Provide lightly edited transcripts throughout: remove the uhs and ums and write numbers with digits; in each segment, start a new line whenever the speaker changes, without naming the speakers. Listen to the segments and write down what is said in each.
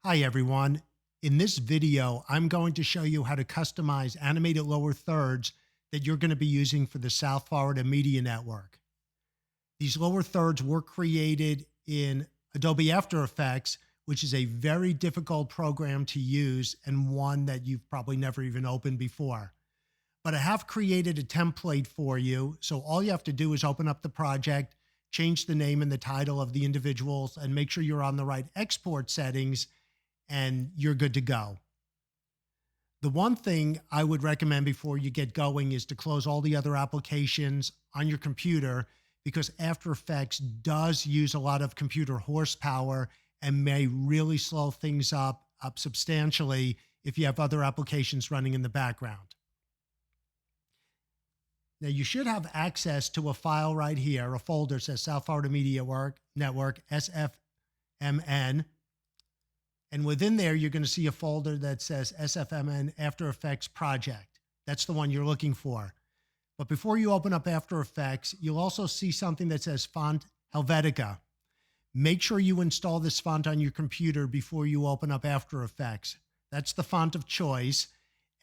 Hi everyone. In this video, I'm going to show you how to customize animated lower thirds that you're going to be using for the South Florida Media Network. These lower thirds were created in Adobe After Effects, which is a very difficult program to use and one that you've probably never even opened before. But I have created a template for you, so all you have to do is open up the project, change the name and the title of the individuals, and make sure you're on the right export settings, and you're good to go. The one thing I would recommend before you get going is to close all the other applications on your computer, because After Effects does use a lot of computer horsepower and may really slow things up substantially if you have other applications running in the background. Now you should have access to a file right here, a folder that says South Florida Media Network, SFMN. And within there, you're going to see a folder that says SFMN After Effects Project. That's the one you're looking for. But before you open up After Effects, you'll also see something that says Font Helvetica. Make sure you install this font on your computer before you open up After Effects. That's the font of choice.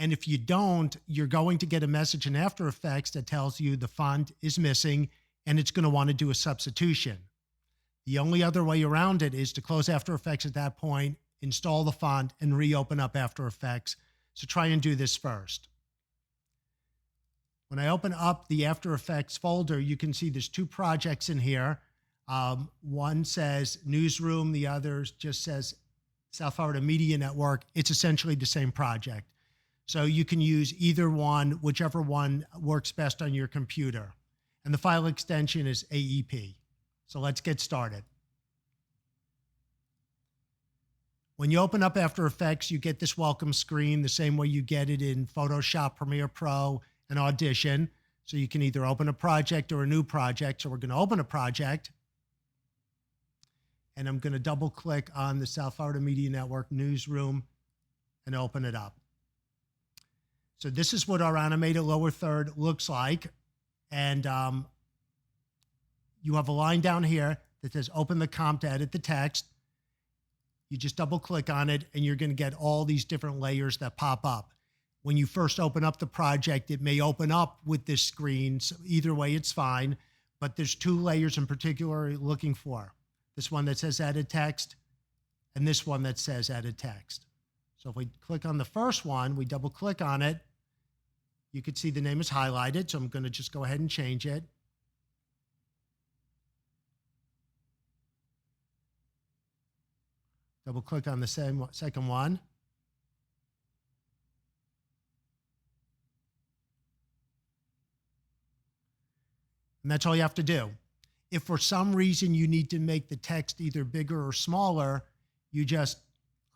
And if you don't, you're going to get a message in After Effects that tells you the font is missing and it's going to want to do a substitution. The only other way around it is to close After Effects at that point, install the font, and reopen up After Effects. So try and do this first. When I open up the After Effects folder, you can see there's two projects in here. One says Newsroom, the other just says South Florida Media Network. It's essentially the same project. So you can use either one, whichever one works best on your computer. And the file extension is AEP. So let's get started. When you open up After Effects, you get this welcome screen the same way you get it in Photoshop, Premiere Pro, and Audition. So you can either open a project or a new project. So we're going to open a project. And I'm going to double click on the South Florida Media Network Newsroom and open it up. So this is what our animated lower third looks like. And you have a line down here that says open the comp to edit the text. You just double click on it and you're going to get all these different layers that pop up. When you first open up the project, it may open up with this screen. So either way, it's fine. But there's two layers in particular you're looking for. This one that says edit text and this one that says edit text. So if we click on the first one, we double click on it, you can see the name is highlighted. So I'm going to just go ahead and change it. Double click on the second one. And that's all you have to do. If for some reason you need to make the text either bigger or smaller, you just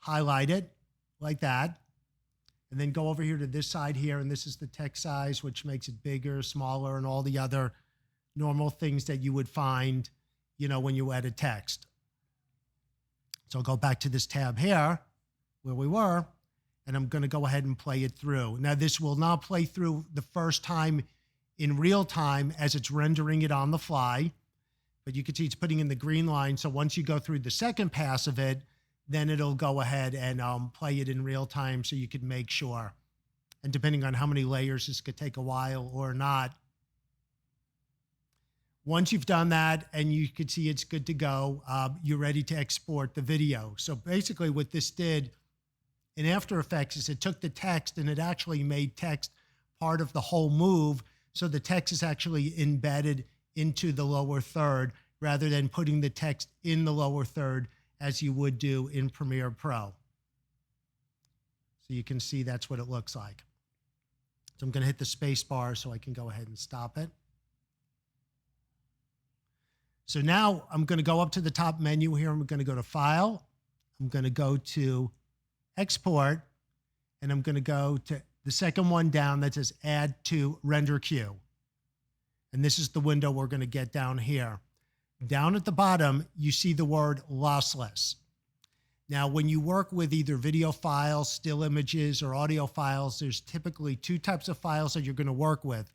highlight it like that. And then go over here to this side here, and this is the text size, which makes it bigger, smaller, and all the other normal things that you would find, when you edit text. So I'll go back to this tab here where we were, and I'm going to go ahead and play it through. Now, this will not play through the first time in real time as it's rendering it on the fly, but you can see it's putting in the green line. So once you go through the second pass of it, then it'll go ahead and play it in real time so you can make sure. And depending on how many layers, this could take a while or not. Once you've done that and you can see it's good to go, you're ready to export the video. So basically what this did in After Effects is it took the text and it actually made text part of the whole move. So the text is actually embedded into the lower third rather than putting the text in the lower third as you would do in Premiere Pro. So you can see that's what it looks like. So I'm going to hit the space bar so I can go ahead and stop it. So now I'm going to go up to the top menu here. I'm going to go to File. I'm going to go to Export. And I'm going to go to the second one down that says Add to Render Queue. And this is the window we're going to get down here. Down at the bottom, you see the word lossless. Now, when you work with either video files, still images, or audio files, there's typically two types of files that you're going to work with,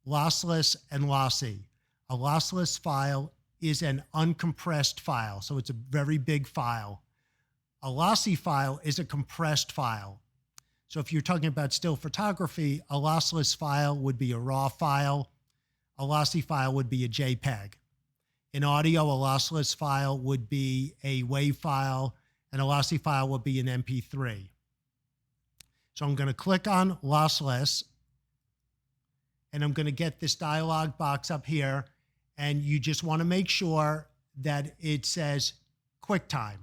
lossless and lossy. A lossless file is an uncompressed file, so it's a very big file. A lossy file is a compressed file. So if you're talking about still photography, a lossless file would be a RAW file. A lossy file would be a JPEG. In audio, a lossless file would be a WAV file, and a lossy file would be an MP3. So I'm going to click on lossless, and I'm going to get this dialog box up here, and you just want to make sure that it says QuickTime.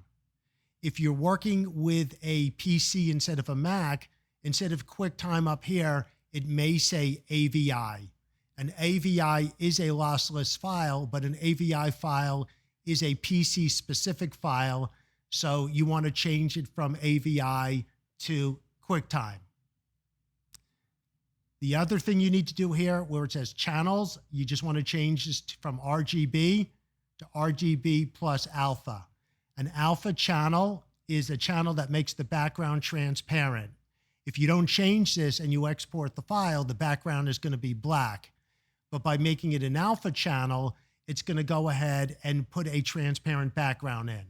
If you're working with a PC instead of a Mac, instead of QuickTime up here, it may say AVI. An AVI is a lossless file, but an AVI file is a PC-specific file, so you want to change it from AVI to QuickTime. The other thing you need to do here, where it says channels, you just want to change this from RGB to RGB plus alpha. An alpha channel is a channel that makes the background transparent. If you don't change this and you export the file, the background is going to be black. But by making it an alpha channel, it's going to go ahead and put a transparent background in.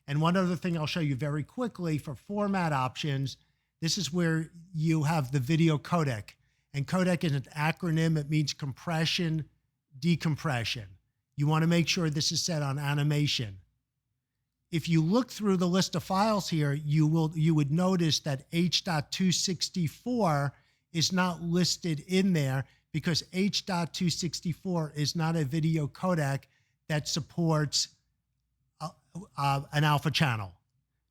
And one other thing I'll show you very quickly for format options, this is where you have the video codec. And codec is an acronym. It means compression, decompression. You want to make sure this is set on animation. If you look through the list of files here, you would notice that H.264 is not listed in there because H.264 is not a video codec that supports an alpha channel.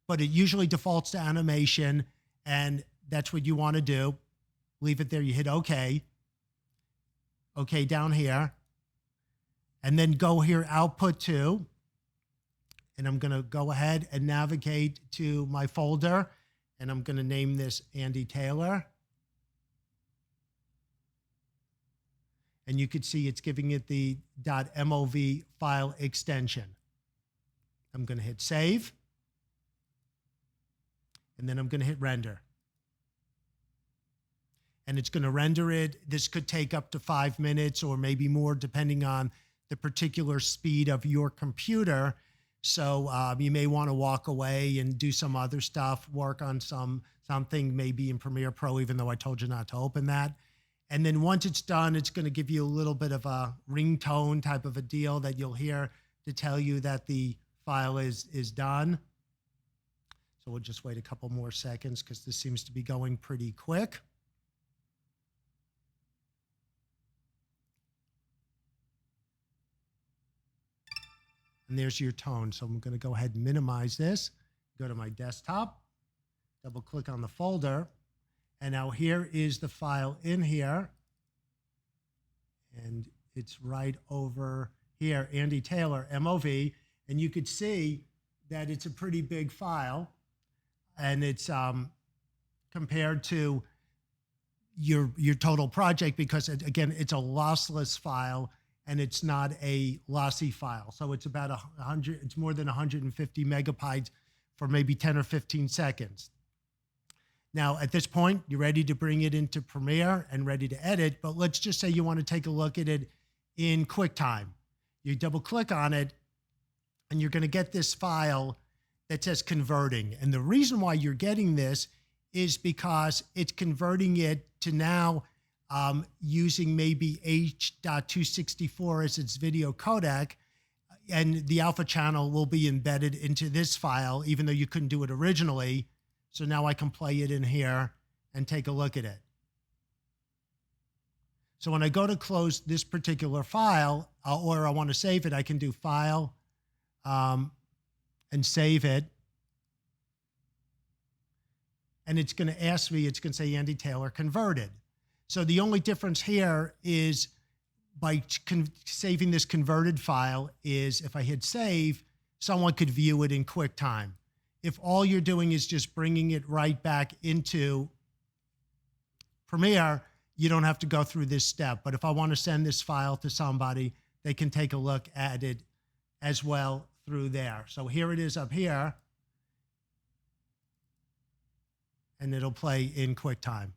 But it usually defaults to animation, and that's what you want to do. Leave it there. You hit OK. OK down here. And then go here, output to. And I'm going to go ahead and navigate to my folder, and I'm going to name this Andy Taylor. And you can see it's giving it the .mov file extension. I'm going to hit save, and then I'm going to hit render. And it's going to render it. This could take up to 5 minutes or maybe more, depending on the particular speed of your computer. So you may want to walk away and do some other stuff, work on something maybe in Premiere Pro, even though I told you not to open that. And then once it's done, it's going to give you a little bit of a ringtone type of a deal that you'll hear to tell you that the file is done. So we'll just wait a couple more seconds because this seems to be going pretty quick. And there's your tone. So I'm going to go ahead and minimize this, go to my desktop, double click on the folder. And now here is the file in here. And it's right over here, Andy Taylor, MOV. And you could see that it's a pretty big file. And it's compared to your total project because, again, it's a lossless file. And it's not a lossy file. So it's about 100, it's more than 150 megabytes for maybe 10 or 15 seconds. Now, at this point, you're ready to bring it into Premiere and ready to edit, but let's just say you want to take a look at it in QuickTime. You double click on it, and you're going to get this file that says converting. And the reason why you're getting this is because it's converting it to now using maybe H.264 as its video codec, and the alpha channel will be embedded into this file, even though you couldn't do it originally. So now I can play it in here and take a look at it. So when I go to close this particular file, or I want to save it, I can do File and save it. And it's going to ask me, it's going to say Andy Taylor converted. So the only difference here is by saving this converted file is if I hit save, someone could view it in QuickTime. If all you're doing is just bringing it right back into Premiere, you don't have to go through this step. But if I want to send this file to somebody, they can take a look at it as well through there. So here it is up here, and it'll play in QuickTime.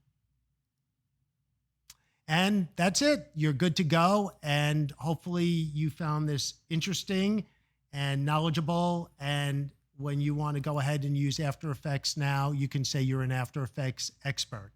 And that's it. You're good to go. And hopefully you found this interesting and knowledgeable and when you want to go ahead and use After Effects now, you can say you're an After Effects expert.